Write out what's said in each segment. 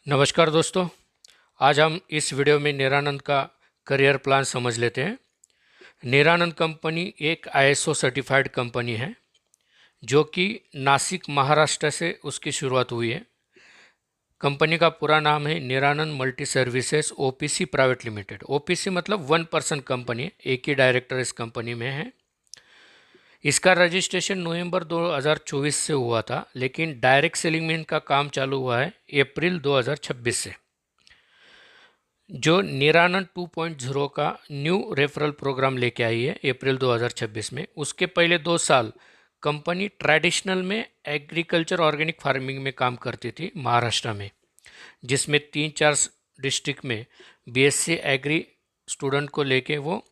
नमस्कार दोस्तों। आज हम इस वीडियो में निरानंद का करियर प्लान समझ लेते हैं। निरानंद कंपनी एक आईएसओ सर्टिफाइड कंपनी है जो कि नासिक महाराष्ट्र से उसकी शुरुआत हुई है। कंपनी का पूरा नाम है Niranand multi services OPC private limited. OPC मतलब वन पर्सन कंपनी है, एक ही डायरेक्टर इस कंपनी में है। इसका रजिस्ट्रेशन नवंबर 2024 से हुआ था, लेकिन डायरेक्ट सेलिंग में इनका काम चालू हुआ है अप्रैल 2026 से। जो निरानंद 2.0 का न्यू रेफरल प्रोग्राम लेके आई है अप्रैल 2026 में, उसके पहले 2 साल कंपनी ट्रेडिशनल में एग्रीकल्चर ऑर्गेनिक फार्मिंग में काम करती थी महाराष्ट्र में, जिसमें 3-4 डिस्ट्रिक्ट में बीएससी एग्री स्टूडेंट को लेके वो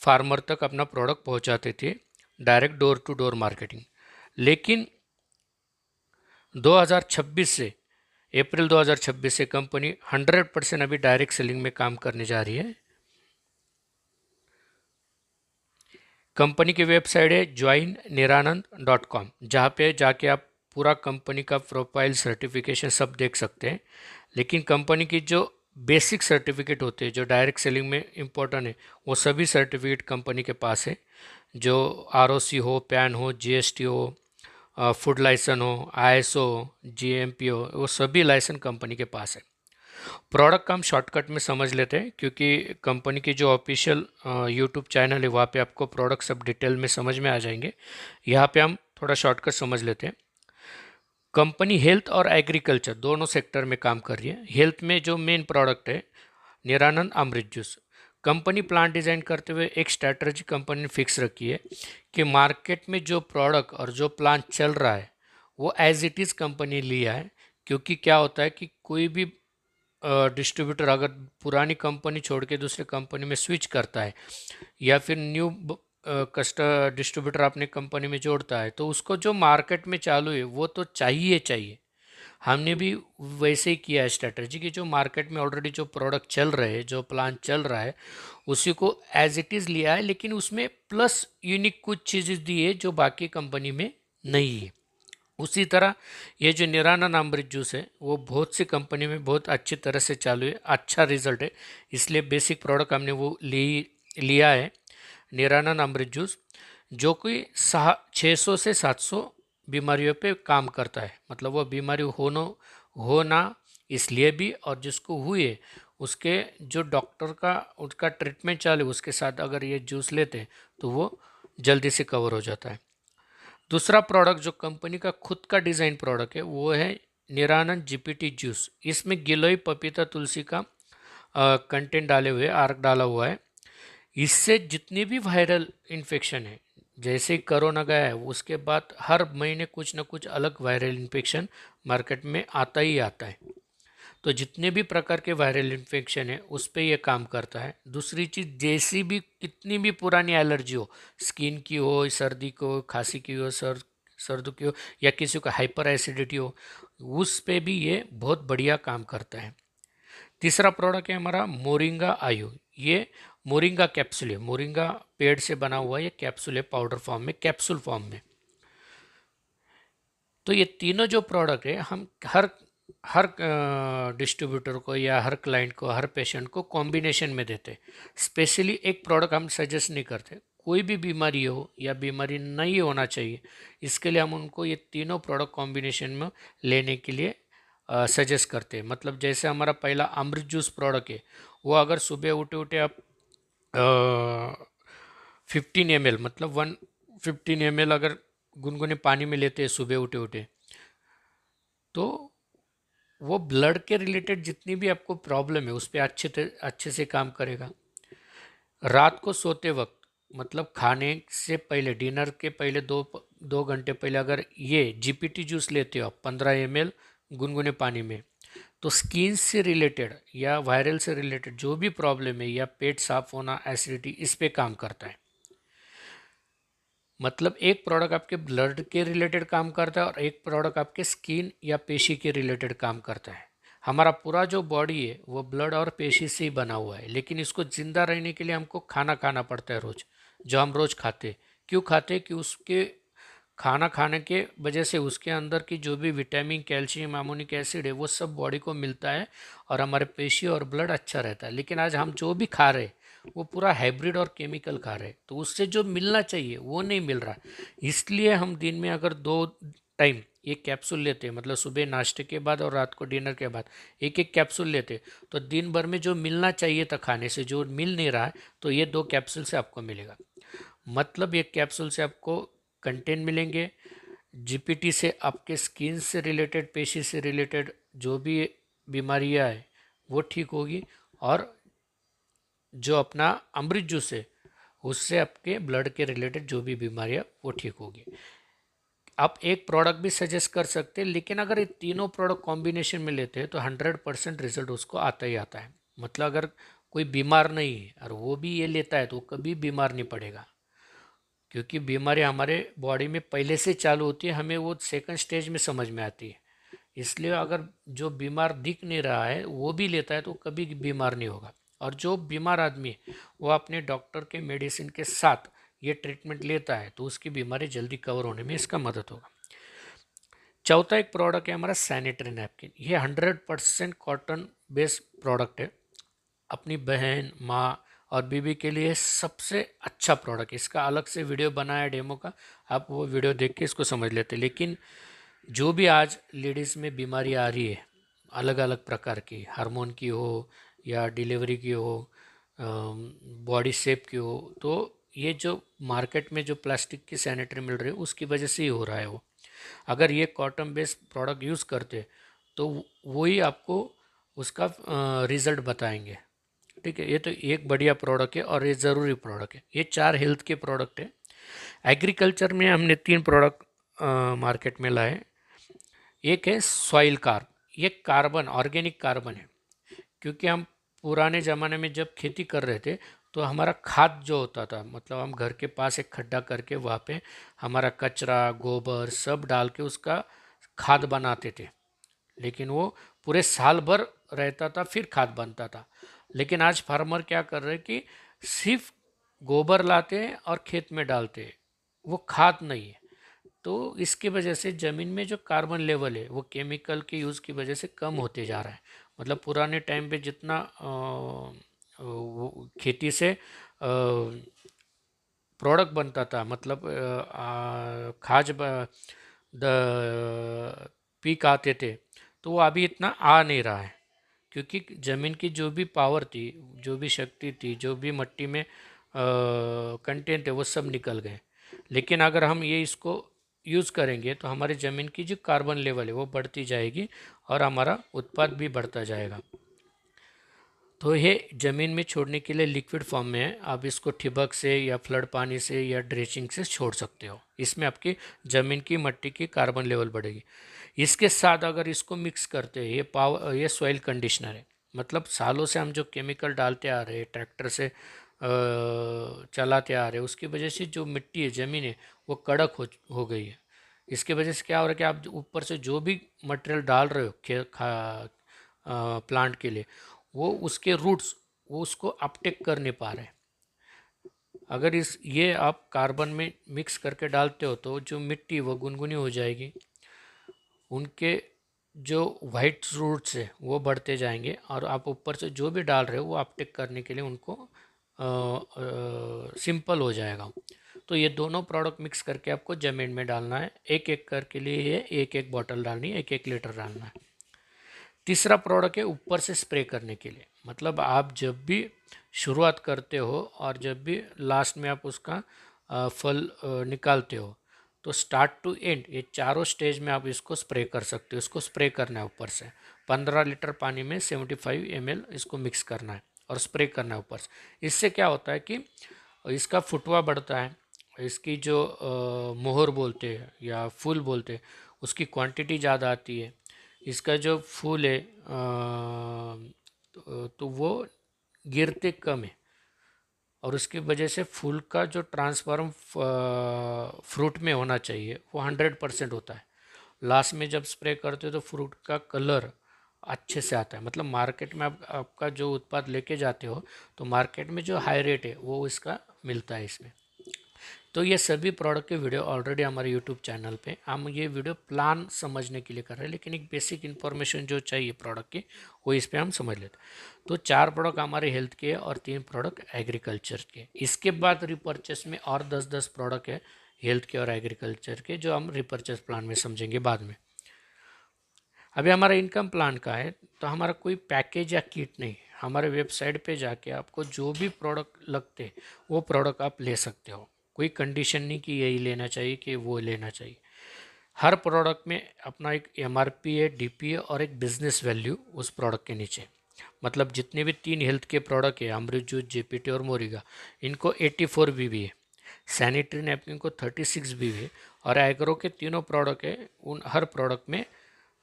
फार्मर तक अपना प्रोडक्ट पहुंचाते थे, direct door to door marketing. लेकिन 2026 से अप्रैल 2026 से कंपनी 100% अभी डायरेक्ट सेलिंग में काम करने जा रही है। कंपनी की वेबसाइट है joinniranand.com, जहाँ पे जाके आप पूरा कंपनी का प्रोफाइल सर्टिफिकेशन सब देख सकते हैं। लेकिन कंपनी की जो बेसिक सर्टिफिकेट होते हैं जो डायरेक्ट सेलिंग में इम्पोर्टेंट है, वो सभी सर्टिफिकेट कंपनी के पास है। जो आरओसी हो, पैन हो, जीएसटी हो, फूड लाइसेंस हो, आईएसओ हो, जीएमपी हो, वो सभी लाइसेंस कंपनी के पास है। प्रोडक्ट का हम शॉर्टकट में समझ लेते हैं, क्योंकि कंपनी की जो ऑफिशियल यूट्यूब चैनल है वहाँ पे आपको प्रोडक्ट सब डिटेल में समझ में आ जाएंगे। यहाँ पे हम थोड़ा शॉर्टकट समझ लेते हैं। कंपनी हेल्थ और एग्रीकल्चर दोनों सेक्टर में काम कर रही है। हेल्थ में जो मेन प्रोडक्ट है निरानंद अमृत जूस। कंपनी प्लान डिज़ाइन करते हुए एक स्ट्रैटेजी कंपनी ने फिक्स रखी है कि मार्केट में जो प्रोडक्ट और जो प्लान चल रहा है वो एज इट इज़ कंपनी लिया है। क्योंकि क्या होता है कि कोई भी डिस्ट्रीब्यूटर अगर पुरानी कंपनी छोड़ के दूसरे कंपनी में स्विच करता है या फिर न्यू डिस्ट्रीब्यूटर अपने कंपनी में जोड़ता है, तो उसको जो मार्केट में चालू है वो तो चाहिए चाहिए। हमने भी वैसे ही किया है स्ट्रेटजी कि जो मार्केट में ऑलरेडी जो प्रोडक्ट चल रहे हैं, जो प्लान चल रहा है, उसी को एज इट इज़ लिया है, लेकिन उसमें प्लस यूनिक कुछ चीज़ें दी है जो बाकी कंपनी में नहीं है। उसी तरह ये जो निरानंद अमृत जूस है वो बहुत सी कंपनी में बहुत अच्छी तरह से चालू है, अच्छा रिजल्ट है। इसलिए बेसिक प्रोडक्ट हमने वो लिया है निरानंद अमृत जूस, जो कि 600 से 700 बीमारियों पे काम करता है। मतलब वो बीमारी होना इसलिए भी, और जिसको हुई है उसके जो डॉक्टर का उसका ट्रीटमेंट चालू उसके साथ अगर ये जूस लेते हैं तो वो जल्दी से कवर हो जाता है। दूसरा प्रोडक्ट जो कंपनी का खुद का डिज़ाइन प्रोडक्ट है वो है निरानंद जीपीटी जूस। इसमें गिलोय पपीता तुलसी का कंटेंट डाले हुए आर्क डाला हुआ है। इससे जितनी भी वायरल इन्फेक्शन है, जैसे ही कोरोना गया है उसके बाद हर महीने कुछ ना कुछ अलग वायरल इन्फेक्शन मार्केट में आता ही आता है। तो जितने भी प्रकार के वायरल इन्फेक्शन है उस पर यह काम करता है। दूसरी चीज़, जैसी भी कितनी भी पुरानी एलर्जी हो, स्किन की हो, सर्दी को, खांसी की हो, सर्द की हो, या किसी को हाइपर एसिडिटी हो, उस पे भी ये बहुत बढ़िया काम करता है। तीसरा प्रोडक्ट है हमारा मोरिंगा आयु। ये मोरिंगा कैप्सूल है, मोरिंगा पेड़ से बना हुआ ये कैप्सूल है, पाउडर फॉर्म में, कैप्सूल फॉर्म में। तो ये तीनों जो प्रोडक्ट है हम हर हर डिस्ट्रीब्यूटर को या हर क्लाइंट को, हर पेशेंट को कॉम्बिनेशन में देते। स्पेशली एक प्रोडक्ट हम सजेस्ट नहीं करते। कोई भी बीमारी हो या बीमारी नहीं होना चाहिए, इसके लिए हम उनको ये तीनों प्रोडक्ट कॉम्बिनेशन में लेने के लिए सजेस्ट करते हैं। मतलब जैसे हमारा पहला अमृत जूस प्रोडक्ट है, वो अगर सुबह उठे उठे आप 15 ml, मतलब 115 ml अगर गुनगुने पानी में लेते हैं सुबह उठे उठे, तो वो ब्लड के रिलेटेड जितनी भी आपको प्रॉब्लम है उस पर अच्छे से काम करेगा। रात को सोते वक्त, मतलब खाने से पहले, डिनर के पहले 2 घंटे पहले अगर ये जीपीटी जूस लेते हो आप 15 ml गुनगुने पानी में, तो स्किन से रिलेटेड या वायरल से रिलेटेड जो भी प्रॉब्लम है या पेट साफ होना, एसिडिटी, इस पे काम करता है। मतलब एक प्रोडक्ट आपके ब्लड के रिलेटेड काम करता है और एक प्रोडक्ट आपके स्किन या पेशी के रिलेटेड काम करता है। हमारा पूरा जो बॉडी है वो ब्लड और पेशी से ही बना हुआ है, लेकिन इसको ज़िंदा रहने के लिए हमको खाना खाना पड़ता है रोज़, जो हम रोज़ खाते। क्यों खाते? कि उसके खाना खाने के वजह से उसके अंदर की जो भी विटामिन, कैल्शियम, अमोनिक एसिड है वो सब बॉडी को मिलता है और हमारे पेशी और ब्लड अच्छा रहता है। लेकिन आज हम जो भी खा रहे वो पूरा हाइब्रिड और केमिकल खा रहे, तो उससे जो मिलना चाहिए वो नहीं मिल रहा। इसलिए हम दिन में अगर 2 टाइम एक कैप्सूल लेते हैं, मतलब सुबह नाश्ते के बाद और रात को डिनर के बाद एक एक कैप्सूल लेते, तो दिन भर में जो मिलना चाहिए था खाने से जो मिल नहीं रहा है, तो ये 2 कैप्सूल से आपको मिलेगा। मतलब एक कैप्सूल से आपको कंटेंट मिलेंगे, जीपीटी से आपके स्किन से रिलेटेड, पेशी से रिलेटेड जो भी बीमारियां है वो ठीक होगी, और जो अपना अमृत जूस है उससे आपके ब्लड के रिलेटेड जो भी बीमारियां वो ठीक होगी। आप एक प्रोडक्ट भी सजेस्ट कर सकते हैं, लेकिन अगर ये तीनों प्रोडक्ट कॉम्बिनेशन में लेते हैं तो 100% रिजल्ट उसको आता ही आता है। मतलब अगर कोई बीमार नहीं है और वो भी ये लेता है तो वो कभी बीमार नहीं पड़ेगा, क्योंकि बीमारी हमारे बॉडी में पहले से चालू होती है, हमें वो सेकंड स्टेज में समझ में आती है। इसलिए अगर जो बीमार दिख नहीं रहा है वो भी लेता है तो कभी बीमार नहीं होगा। और जो बीमार आदमी है वो अपने डॉक्टर के मेडिसिन के साथ ये ट्रीटमेंट लेता है तो उसकी बीमारी जल्दी कवर होने में इसका मदद होगा। चौथा एक प्रोडक्ट है हमारा सैनिटरी नैपकिन। ये 100% कॉटन बेस्ड प्रोडक्ट है। अपनी बहन, माँ और बीबी के लिए सबसे अच्छा प्रोडक्ट। इसका अलग से वीडियो बनाया डेमो का, आप वो वीडियो देख के इसको समझ लेते। लेकिन जो भी आज लेडीज़ में बीमारी आ रही है अलग अलग प्रकार की, हार्मोन की हो या डिलीवरी की हो, बॉडी शेप की हो, तो ये जो मार्केट में जो प्लास्टिक की सैनिटरी मिल रही है उसकी वजह से ही हो रहा है वो। अगर ये कॉटन बेस्ड प्रोडक्ट यूज़ करते तो वही आपको उसका रिज़ल्ट बताएंगे। ठीक है, ये तो एक बढ़िया प्रोडक्ट है और ये ज़रूरी प्रोडक्ट है। ये 4 हेल्थ के प्रोडक्ट है। एग्रीकल्चर में हमने 3 प्रोडक्ट मार्केट में लाए। एक है सॉइल कार्ब, ये कार्बन, ऑर्गेनिक कार्बन है। क्योंकि हम पुराने ज़माने में जब खेती कर रहे थे तो हमारा खाद जो होता था, मतलब हम घर के पास एक खड्डा करके वहाँ पे हमारा कचरा, गोबर सब डाल के उसका खाद बनाते थे। लेकिन वो पूरे साल भर रहता था फिर खाद बनता था। लेकिन आज फार्मर क्या कर रहे हैं कि सिर्फ गोबर लाते हैं और खेत में डालते हैं, वो खाद नहीं है। तो इसकी वजह से ज़मीन में जो कार्बन लेवल है वो केमिकल के यूज़ की वजह से कम होते जा रहा है। मतलब पुराने टाइम पे जितना खेती से प्रोडक्ट बनता था, मतलब खाज द पीक आते थे, तो वो अभी इतना आ नहीं रहा है। क्योंकि ज़मीन की जो भी पावर थी, जो भी शक्ति थी, जो भी मिट्टी में कंटेंट है वो सब निकल गए। लेकिन अगर हम ये इसको यूज़ करेंगे तो हमारी ज़मीन की जो कार्बन लेवल है वो बढ़ती जाएगी और हमारा उत्पाद भी बढ़ता जाएगा। तो ये ज़मीन में छोड़ने के लिए लिक्विड फॉर्म में है। आप इसको ठिबक से या फ्लड पानी से या ड्रेचिंग से छोड़ सकते हो। इसमें आपकी ज़मीन की मिट्टी की कार्बन लेवल बढ़ेगी। इसके साथ अगर इसको मिक्स करते हैं, ये सॉइल कंडीशनर है। मतलब सालों से हम जो केमिकल डालते आ रहे हैं, ट्रैक्टर से चलाते आ रहे हैं, उसकी वजह से जो मिट्टी है, ज़मीन है, वो कड़क हो गई है। इसकी वजह से क्या हो रहा है कि आप ऊपर से जो भी मटेरियल डाल रहे हो प्लांट के लिए, वो उसके रूट्स वो उसको अपटेक कर नहीं पा रहे। अगर ये आप कार्बन में मिक्स करके डालते हो तो जो मिट्टी वो गुनगुनी हो जाएगी, उनके जो वाइट रूट्स है वो बढ़ते जाएंगे, और आप ऊपर से जो भी डाल रहे हो वो अपटेक करने के लिए उनको सिंपल हो जाएगा। तो ये दोनों प्रोडक्ट मिक्स करके आपको ज़मीन में डालना है। एक एक करके लिए ये एक एक बॉटल डालनी है, एक एक लीटर डालना है। तीसरा प्रोडक्ट है ऊपर से स्प्रे करने के लिए। मतलब आप जब भी शुरुआत करते हो और जब भी लास्ट में आप उसका फल निकालते हो, तो स्टार्ट टू एंड ये चारों स्टेज में आप इसको स्प्रे कर सकते हो। इसको स्प्रे करना है ऊपर से 15 लीटर पानी में 75 ml इसको मिक्स करना है और स्प्रे करना है ऊपर से। इससे क्या होता है कि इसका फुटवा बढ़ता है, इसकी जो मोहर बोलते हैं या फूल बोलते हैं उसकी क्वांटिटी ज़्यादा आती है। इसका जो फूल है तो वो गिरते कम है, और उसकी वजह से फूल का जो ट्रांसफॉर्म फ्रूट में होना चाहिए वो 100% होता है। लास्ट में जब स्प्रे करते हो तो फ्रूट का कलर अच्छे से आता है। मतलब मार्केट में आप आपका जो उत्पाद लेके जाते हो तो मार्केट में जो हाई रेट है वो इसका मिलता है इसमें। तो ये सभी प्रोडक्ट के वीडियो ऑलरेडी हमारे यूट्यूब चैनल पे, हम ये वीडियो प्लान समझने के लिए कर रहे हैं, लेकिन एक बेसिक इन्फॉर्मेशन जो चाहिए प्रोडक्ट की वो इस पे हम समझ लेते हैं। तो 4 प्रोडक्ट हमारे हेल्थ के और 3 प्रोडक्ट एग्रीकल्चर के। इसके बाद रिपर्चेस में और 10-10 प्रोडक्ट है हेल्थ के और एग्रीकल्चर के, जो हम रिपर्चेस प्लान में समझेंगे बाद में। अभी हमारा इनकम प्लान का है, तो हमारा कोई पैकेज या किट नहीं, हमारे वेबसाइट पे जाके आपको जो भी प्रोडक्ट लगते वो प्रोडक्ट आप ले सकते हो। कोई कंडीशन नहीं कि यही लेना चाहिए कि वो लेना चाहिए। हर प्रोडक्ट में अपना एक एमआरपी है, डीपी है और एक बिजनेस वैल्यू उस प्रोडक्ट के नीचे। मतलब जितने भी 3 हेल्थ के प्रोडक्ट है, अमृत जूस, जेपीटी और मोरिगा, इनको 84 बीवी है। सैनिटरी नैपकिन को 36 बीवी है। और एग्रो के तीनों प्रोडक्ट है, उन हर प्रोडक्ट में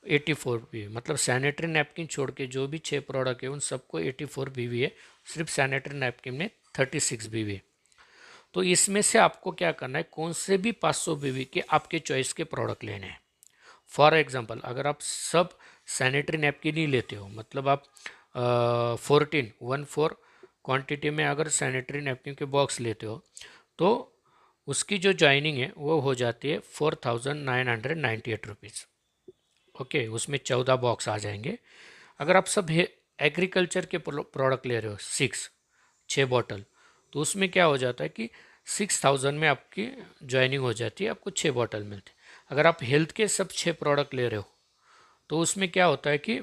84 बीवी। मतलब सैनिटरी नैपकिन छोड़ के जो भी 6 प्रोडक्ट है उन सबको 84 बीवी है, सिर्फ सैनिटरी नैपकिन में 36 बीवी है। तो इसमें से आपको क्या करना है, कौन से भी 500 बीवी के आपके चॉइस के प्रोडक्ट लेने हैं। फॉर एग्जांपल, अगर आप सब सैनिटरी नैपकिन ही लेते हो, मतलब आप 14 क्वांटिटी में अगर सैनिटरी नैपकिन के बॉक्स लेते हो, तो उसकी जो ज्वाइनिंग है वो हो जाती है 4998 रुपीज़। ओके, उसमें 14 बॉक्स आ जाएंगे। अगर आप सब एग्रीकल्चर के प्रोडक्ट ले रहे हो 6 बॉटल, तो उसमें क्या हो जाता है कि 6000 में आपकी ज्वाइनिंग हो जाती है, आपको 6 बॉटल मिलती है। अगर आप हेल्थ के सब 6 प्रोडक्ट ले रहे हो, तो उसमें क्या होता है कि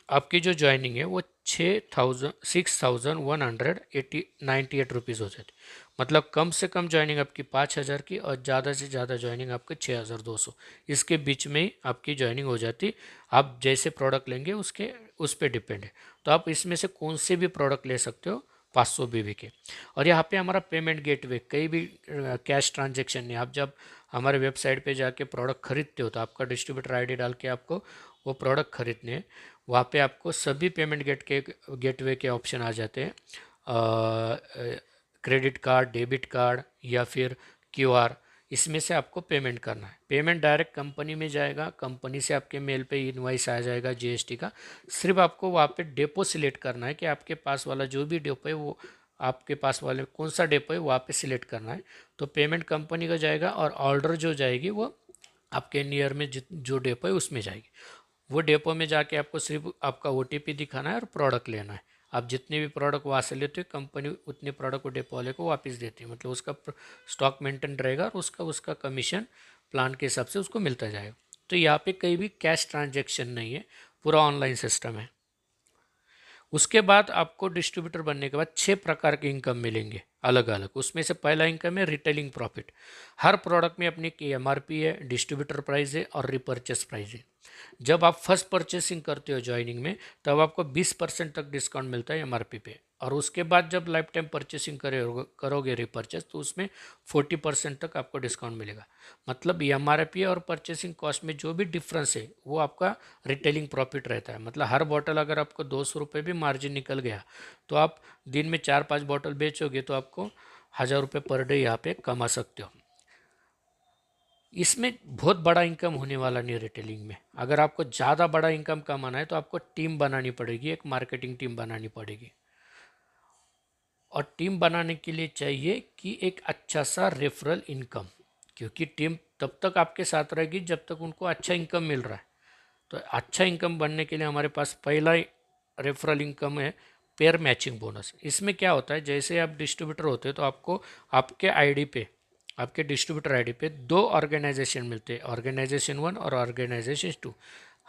आपकी जो ज्वाइनिंग है वो 6198 रुपीज़ हो जाती। मतलब कम से कम ज्वाइनिंग आपकी 5000 की और ज़्यादा से ज़्यादा ज्वाइनिंग आपकी 6200, इसके बीच में ही आपकी ज्वाइनिंग हो जाती। आप जैसे प्रोडक्ट लेंगे उसके उस पर डिपेंड है। तो आप इसमें से कौन से भी प्रोडक्ट ले सकते हो 500 बीवी के। और यहाँ पे हमारा पेमेंट गेटवे, कहीं भी कैश ट्रांजेक्शन नहीं। आप जब हमारे वेबसाइट पे जाके प्रोडक्ट खरीदते हो तो आपका डिस्ट्रीब्यूटर आईडी डाल के आपको वो प्रोडक्ट खरीदने हैं। वहाँ पे आपको सभी पेमेंट गेटवे के ऑप्शन आ जाते हैं, क्रेडिट कार्ड, डेबिट कार्ड या फिर क्यूआर। इसमें से आपको पेमेंट करना है। पेमेंट डायरेक्ट कंपनी में जाएगा, कंपनी से आपके मेल पे इनवाइस आ जाएगा जीएसटी का। सिर्फ आपको वहाँ पे डेपो सिलेक्ट करना है कि आपके पास वाला जो भी डेपो है वो आपके पास वाले कौन सा डेपो है वहाँ पे सिलेक्ट करना है। तो पेमेंट कंपनी का जाएगा और ऑर्डर जो जाएगी वो आपके नियर में जो डेपो है उसमें जाएगी। वो डेपो में जाके आपको सिर्फ आपका ओटीपी दिखाना है और प्रोडक्ट लेना है। आप जितने भी प्रोडक्ट वहाँ से लेते हो कंपनी उतने प्रोडक्ट को डेपो वाले को वापस देती है। मतलब उसका स्टॉक मेंटेन रहेगा और उसका उसका कमीशन प्लान के हिसाब से उसको मिलता जाएगा। तो यहाँ पे कहीं भी कैश ट्रांजेक्शन नहीं है, पूरा ऑनलाइन सिस्टम है। उसके बाद आपको डिस्ट्रीब्यूटर बनने के बाद 6 प्रकार के इनकम मिलेंगे अलग अलग। उसमें से पहला इनकम है रिटेलिंग प्रॉफिट। हर प्रोडक्ट में अपनी एमआरपी है, डिस्ट्रीब्यूटर प्राइस है और रिपर्चेस प्राइस है। जब आप फर्स्ट परचेसिंग करते हो ज्वाइनिंग में, तब आपको 20% तक डिस्काउंट मिलता है एमआरपी पे। और उसके बाद जब लाइफ टाइम परचेसिंग करोगे रिपर्चेस, तो उसमें 40% तक आपको डिस्काउंट मिलेगा। मतलब एमआरपी और परचेसिंग कॉस्ट में जो भी डिफरेंस है वो आपका रिटेलिंग प्रॉफिट रहता है। मतलब हर बॉटल अगर आपको 200 रुपये भी मार्जिन निकल गया, तो आप दिन में 4-5 बॉटल बेचोगे तो आपको 1000 रुपये पर डे यहाँ पे कमा सकते हो। इसमें बहुत बड़ा इनकम होने वाला नहीं रिटेलिंग में। अगर आपको ज़्यादा बड़ा इनकम कमाना है तो आपको टीम बनानी पड़ेगी, एक मार्केटिंग टीम बनानी पड़ेगी। और टीम बनाने के लिए चाहिए कि एक अच्छा सा रेफरल इनकम, क्योंकि टीम तब तक आपके साथ रहेगी जब तक उनको अच्छा इनकम मिल रहा है। तो अच्छा इनकम बनने के लिए हमारे पास पहला रेफरल इनकम है पेयर मैचिंग बोनस। इसमें क्या होता है, जैसे आप डिस्ट्रीब्यूटर होते हैं तो आपको आपके आईडी पे, आपके डिस्ट्रीब्यूटर आईडी पे 2 ऑर्गेनाइजेशन मिलते हैं, ऑर्गेनाइजेशन 1 और ऑर्गेनाइजेशन 2।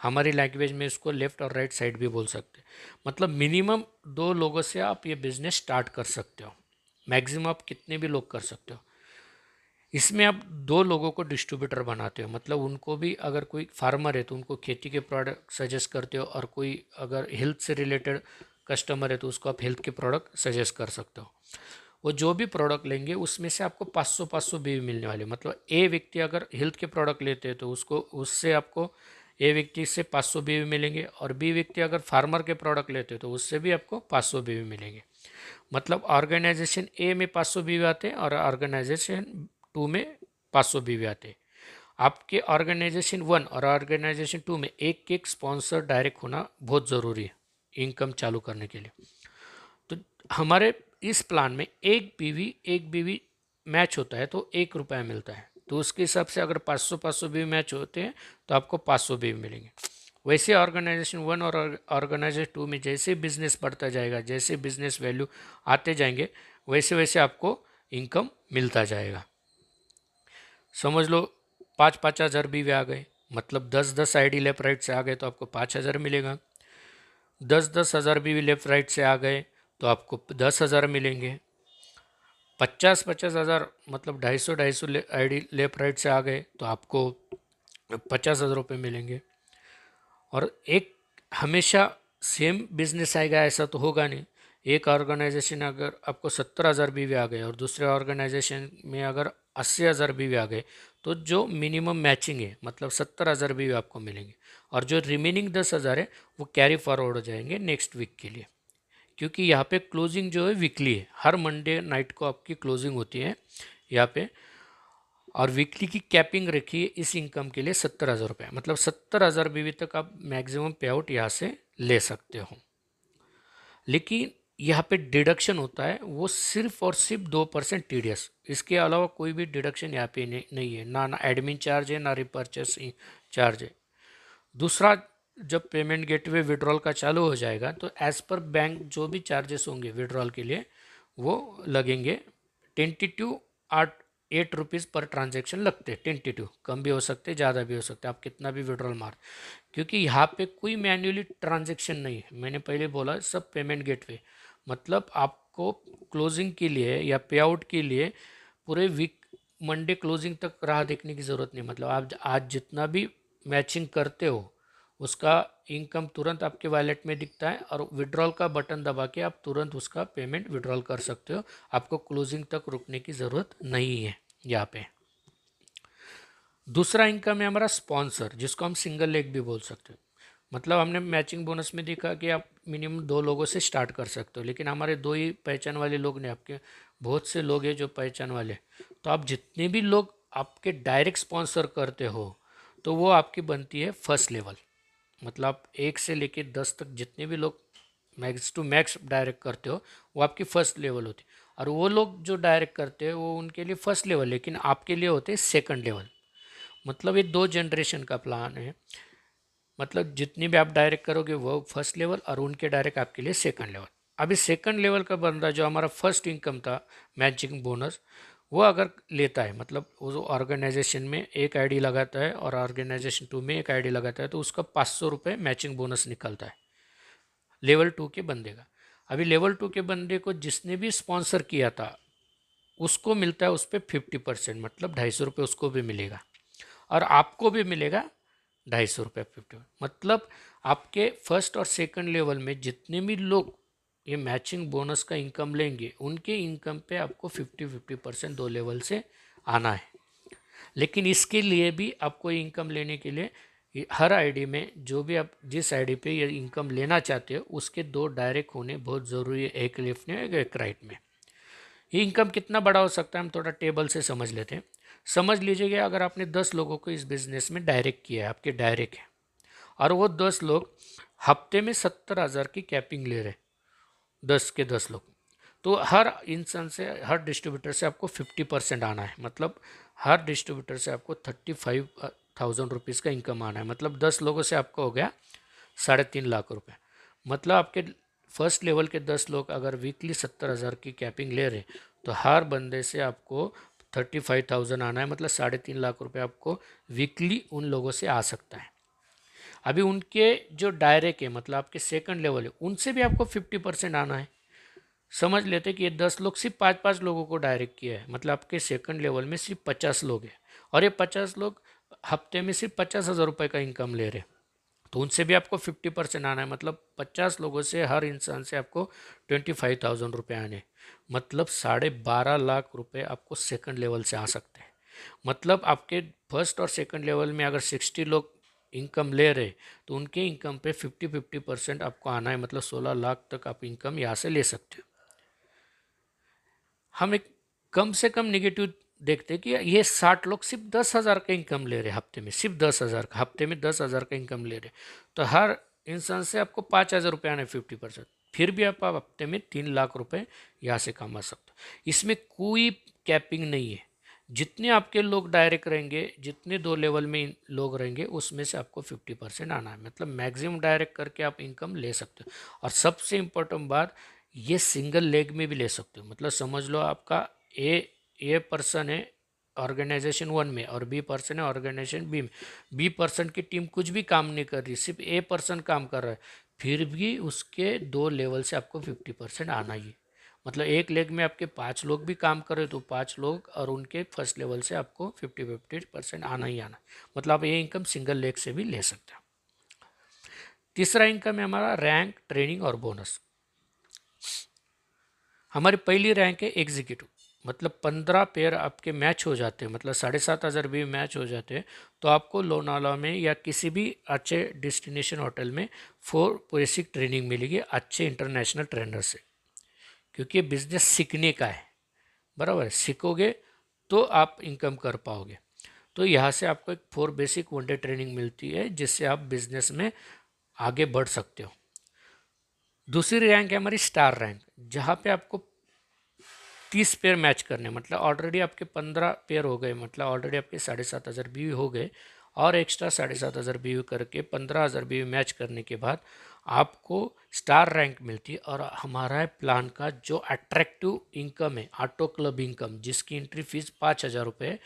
हमारी लैंग्वेज में इसको लेफ्ट और राइट साइड भी बोल सकते हैं। मतलब मिनिमम 2 लोगों से आप ये बिजनेस स्टार्ट कर सकते हो, मैक्सिमम आप कितने भी लोग कर सकते हो। इसमें आप 2 लोगों को डिस्ट्रीब्यूटर बनाते हो। मतलब उनको भी, अगर कोई फार्मर है तो उनको खेती के प्रोडक्ट सजेस्ट करते हो, और कोई अगर हेल्थ से रिलेटेड कस्टमर है तो उसको आप हेल्थ के प्रोडक्ट सजेस्ट कर सकते हो। वो जो भी प्रोडक्ट लेंगे उसमें से आपको 500 भी मिलने वाले। मतलब ए व्यक्ति अगर हेल्थ के प्रोडक्ट लेते हैं तो उसको उससे आपको ए व्यक्ति से 500 भी मिलेंगे, और बी व्यक्ति अगर फार्मर के प्रोडक्ट लेते हैं तो उससे भी आपको 500 भी मिलेंगे। मतलब ऑर्गेनाइजेशन ए में 500 बीवी आते हैं और ऑर्गेनाइजेशन 2 में 500 बीवी आते हैं। आपके ऑर्गेनाइजेशन 1 और ऑर्गेनाइजेशन 2 में एक एक स्पॉन्सर डायरेक्ट होना बहुत ज़रूरी है इनकम चालू करने के लिए। तो हमारे इस प्लान में एक बीवी मैच होता है तो 1 रुपया मिलता है। तो उसके हिसाब से अगर 500 भी मैच होते हैं तो आपको 500 भी मिलेंगे। वैसे ऑर्गेनाइजेशन 1 और ऑर्गेनाइजेशन 2 में जैसे बिजनेस बढ़ता जाएगा, जैसे बिजनेस वैल्यू आते जाएंगे, वैसे वैसे आपको इनकम मिलता जाएगा। समझ लो 5,000 भी आ गए, मतलब 10 आईडी लेफ्ट राइट से आ गए तो आपको 5,000 मिलेगा। 10,000 भी लेफ्ट राइट से आ गए तो आपको 10,000 मिलेंगे। 50,000 मतलब 250 आईडी लेफ्ट राइट से आ गए तो आपको 50,000 रुपये मिलेंगे। और एक हमेशा सेम बिजनेस आएगा ऐसा तो होगा नहीं। एक ऑर्गेनाइजेशन अगर आपको 70,000 भी आ गए और दूसरे ऑर्गेनाइजेशन में अगर 80,000 भी आ गए तो जो मिनिमम मैचिंग है मतलब 70,000 भी आपको मिलेंगे। और जो रिमेनिंग 10,000 है वो कैरी फॉरवर्ड हो जाएंगे नेक्स्ट वीक के लिए, क्योंकि यहाँ पे क्लोजिंग जो है वीकली है, हर मंडे नाइट को आपकी क्लोजिंग होती है यहाँ पे। और वीकली की कैपिंग रखी है इस इनकम के लिए 70,000 रुपये, मतलब 70,000 बीवी तक आप मैक्सिमम पे आउट यहाँ से ले सकते हो। लेकिन यहाँ पे डिडक्शन होता है वो सिर्फ और सिर्फ 2% TDS, इसके अलावा कोई भी डिडक्शन यहाँ पे नहीं है, ना एडमिन चार्ज है ना रिपर्चेस चार्ज है। दूसरा, जब पेमेंट गेटवे विड्रॉल का चालू हो जाएगा तो एज पर बैंक जो भी चार्जेस होंगे विड्रॉल के लिए वो लगेंगे। टेंटेटिव 8 रुपीज़ पर ट्रांजेक्शन लगते हैं, टेंटेटिव कम भी हो सकते हैं ज़्यादा भी हो सकते हैं, आप कितना भी विड्रॉल मार, क्योंकि यहाँ पे कोई मैन्युअली ट्रांजेक्शन नहीं है। मैंने पहले बोला सब पेमेंट गेटवे, मतलब आपको क्लोजिंग के लिए या पे आउट के लिए पूरे वीक मंडे क्लोजिंग तक राह देखने की ज़रूरत नहीं। मतलब आप आज जितना भी मैचिंग करते हो उसका इनकम तुरंत आपके वॉलेट में दिखता है और विड्रॉल का बटन दबा के आप तुरंत उसका पेमेंट विड्रॉल कर सकते हो, आपको क्लोजिंग तक रुकने की ज़रूरत नहीं है यहाँ पे। दूसरा इनकम है हमारा स्पॉन्सर, जिसको हम सिंगल लेग भी बोल सकते हो। मतलब हमने मैचिंग बोनस में देखा कि आप मिनिमम 2 लोगों से स्टार्ट कर सकते हो, लेकिन हमारे 2 ही पहचान वाले लोग ने, आपके बहुत से लोग हैं जो पहचान वाले, तो आप जितने भी लोग आपके डायरेक्ट स्पॉन्सर करते हो तो वो आपकी बनती है फर्स्ट लेवल। मतलब आप 1 से लेके 10 तक जितने भी लोग मैक्स टू मैक्स डायरेक्ट करते हो वो आपकी फर्स्ट लेवल होती है। और वो लोग जो डायरेक्ट करते हैं वो उनके लिए फर्स्ट लेवल, लेकिन आपके लिए होते हैं सेकंड लेवल। मतलब ये 2 जनरेशन का प्लान है। मतलब जितनी भी आप डायरेक्ट करोगे वो फर्स्ट लेवल और उनके डायरेक्ट आपके लिए सेकंड लेवल। अभी सेकंड लेवल का बंदा जो हमारा फर्स्ट इनकम था मैचिंग बोनस, वो अगर लेता है, मतलब वो ऑर्गेनाइजेशन में एक आईडी लगाता है और ऑर्गेनाइजेशन 2 में एक आईडी लगाता है तो उसका 500 रुपये मैचिंग बोनस निकलता है लेवल 2 के बंदे का। अभी लेवल 2 के बंदे को जिसने भी स्पॉन्सर किया था उसको मिलता है उस पर 50%, मतलब 250 रुपये उसको भी मिलेगा और आपको भी मिलेगा 250 रुपये 50। मतलब आपके फर्स्ट और सेकंड लेवल में जितने भी लोग ये मैचिंग बोनस का इनकम लेंगे उनके इनकम पे आपको 50% 2 लेवल से आना है। लेकिन इसके लिए भी आपको इनकम लेने के लिए हर आईडी में जो भी आप जिस आईडी पे ये इनकम लेना चाहते हो उसके 2 डायरेक्ट होने बहुत ज़रूरी है, एक लेफ्ट में एक राइट में। ये इनकम कितना बड़ा हो सकता है हम थोड़ा टेबल से समझ लेते हैं। समझ लीजिए कि अगर आपने 10 लोगों को इस बिज़नेस में डायरेक्ट किया है, आपके डायरेक्ट है, और वो 10 लोग हफ्ते में 70,000 की कैपिंग ले रहे, 10 के 10 लोग, तो हर इंसान से, हर डिस्ट्रीब्यूटर से आपको 50% आना है। मतलब हर डिस्ट्रीब्यूटर से आपको 35,000 रुपीज़ का इनकम आना है। मतलब 10 लोगों से आपको हो गया 3.5 लाख रुपये। मतलब आपके फर्स्ट लेवल के 10 लोग अगर वीकली 70,000 की कैपिंग ले रहे तो हर बंदे से आपको 35,000 आना है, मतलब 3.5 लाख रुपये आपको वीकली उन लोगों से आ सकता है। अभी उनके जो डायरेक्ट है, मतलब आपके सेकंड लेवल है, उनसे भी आपको 50% आना है। समझ लेते कि ये 10 लोग सिर्फ 5-5 लोगों को डायरेक्ट किया है, मतलब आपके सेकंड लेवल में सिर्फ 50 लोग हैं और ये 50 लोग हफ्ते में सिर्फ 50,000 रुपये का इनकम ले रहे हैं, तो उनसे भी आपको 50% आना है। मतलब 50 लोगों से हर इंसान से आपको 25,000 रुपये आने, मतलब 12.5 लाख रुपये आपको सेकंड लेवल से आ सकते हैं। मतलब आपके फर्स्ट और सेकंड लेवल में अगर 60 लोग इनकम ले रहे तो उनके इनकम पे 50% आपको आना है, मतलब 16 लाख तक आप इनकम यहाँ से ले सकते हो। हम एक कम से कम निगेटिव देखते कि ये 60 लोग सिर्फ 10,000 का इनकम ले रहे हफ्ते में, सिर्फ 10,000 का, हफ्ते में 10,000 का इनकम ले रहे, तो हर इंसान से आपको 5,000 रुपये आने 50%। फिर भी आप हफ्ते में 3 लाख रुपए यहाँ से कमा सकते हो। इसमें कोई कैपिंग नहीं है। जितने आपके लोग डायरेक्ट रहेंगे, जितने 2 लेवल में लोग रहेंगे, उसमें से आपको 50% आना है। मतलब मैक्सिमम डायरेक्ट करके आप इनकम ले सकते हो। और सबसे इम्पोर्टेंट बात, ये सिंगल लेग में भी ले सकते हो। मतलब समझ लो आपका ए पर्सन है ऑर्गेनाइजेशन 1 में और बी पर्सन है ऑर्गेनाइजेशन बी में। बी पर्सन की टीम कुछ भी काम नहीं कर रही, सिर्फ ए पर्सन काम कर रहा है, फिर भी उसके 2 लेवल से आपको 50% आना ही है। मतलब एक लेग में आपके 5 लोग भी काम कर रहे तो 5 लोग और उनके फर्स्ट लेवल से आपको 50% आना ही आना। मतलब आप ये इनकम सिंगल लेग से भी ले सकते हो। तीसरा इनकम है हमारा रैंक, ट्रेनिंग और बोनस। हमारी पहली रैंक है एग्जीक्यूटिव। मतलब 15 पेयर आपके मैच हो जाते हैं, मतलब 7,500 भी मैच हो जाते हैं, तो आपको लोनावाला में या किसी भी अच्छे डेस्टिनेशन होटल में 4 बेसिक ट्रेनिंग मिलेगी अच्छे इंटरनेशनल ट्रेनर से। क्योंकि ये बिजनेस सीखने का है, बराबर है। सीखोगे तो आप इनकम कर पाओगे। तो यहाँ से आपको एक 4 बेसिक 1 डे ट्रेनिंग मिलती है, जिससे आप बिजनेस में आगे बढ़ सकते हो। दूसरी रैंक है हमारी स्टार रैंक, जहाँ पे आपको 30 पेयर मैच करने, मतलब ऑलरेडी आपके 15 पेयर हो गए, मतलब ऑलरेडी आपके 7,500 बीवी हो गए, और एक्स्ट्रा 7,500 बीवी करके 15,000 बीवी मैच करने के बाद आपको स्टार रैंक मिलती है। और हमारा प्लान का जो अट्रैक्टिव इनकम है, ऑटो क्लब इनकम, जिसकी एंट्री फीस 5,000 रुपये है,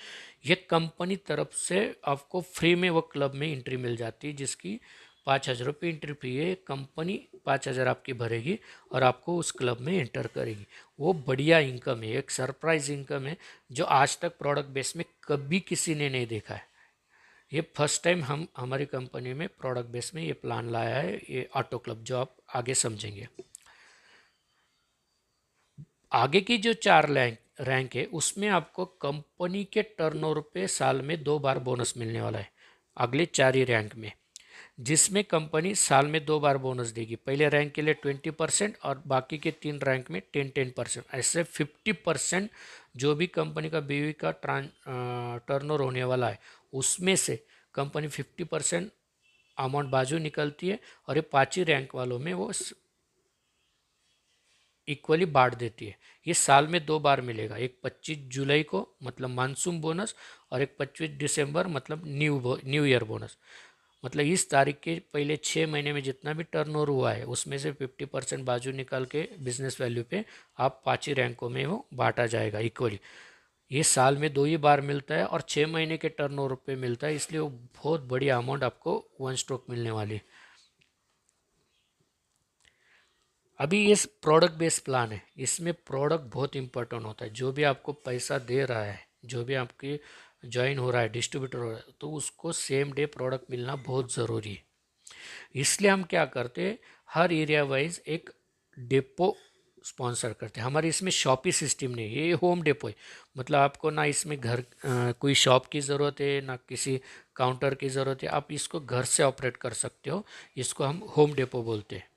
ये कंपनी तरफ से आपको फ्री में वो क्लब में एंट्री मिल जाती है, जिसकी 5,000 रुपये एंट्री फी है। कंपनी 5,000 आपकी भरेगी और आपको उस क्लब में एंटर करेगी। वो बढ़िया इनकम है, एक सरप्राइज इनकम है, जो आज तक प्रोडक्ट बेस में कभी किसी ने नहीं देखा है। ये फर्स्ट टाइम हम हमारी कंपनी में प्रोडक्ट बेस में ये प्लान लाया है, ये ऑटो क्लब, जो आप आगे समझेंगे। आगे की जो 4 रैंक है, उसमें आपको कंपनी के टर्नओवर पे साल में 2 बार बोनस मिलने वाला है, अगले 4 ही रैंक में। जिसमें कंपनी साल में 2 बार बोनस देगी। पहले रैंक के लिए 20% और बाकी के 3 रैंक में 10% ऐसे 50% जो भी कंपनी का बीवी का टर्नओवर होने वाला है, उसमें से कंपनी 50% अमाउंट बाजू निकलती है, और ये 5 ही रैंक वालों में वो इक्वली बांट देती है। ये साल में 2 बार मिलेगा, एक 25 जुलाई को मतलब मानसून बोनस, और एक 25 दिसंबर मतलब न्यू ईयर बोनस। मतलब इस तारीख के पहले 6 महीने में जितना भी टर्नओवर हुआ है, उसमें से 50% बाजू निकाल के बिजनेस वैल्यू पे आप 5 ही रैंकों में वो बांटा जाएगा इक्वली। ये साल में 2 ही बार मिलता है और 6 महीने के टर्नओवर पे मिलता है, इसलिए वो बहुत बड़ी अमाउंट आपको वन स्ट्रोक मिलने वाली है। अभी ये प्रोडक्ट बेस्ड प्लान है, इसमें प्रोडक्ट बहुत इंपॉर्टेंट होता है। जो भी आपको पैसा दे रहा है, जो भी आपके ज्वाइन हो रहा है, डिस्ट्रीब्यूटर हो रहा है, तो उसको सेम डे प्रोडक्ट मिलना बहुत ज़रूरी है। इसलिए हम क्या करते हैं, हर एरिया वाइज एक डिपो स्पॉन्सर करते हैं। हमारे इसमें शॉपी सिस्टम नहीं है, ये होम डिपो है। मतलब आपको ना इसमें घर कोई शॉप की ज़रूरत है, ना किसी काउंटर की ज़रूरत है, आप इसको घर से ऑपरेट कर सकते हो। इसको हम होम डिपो बोलते हैं।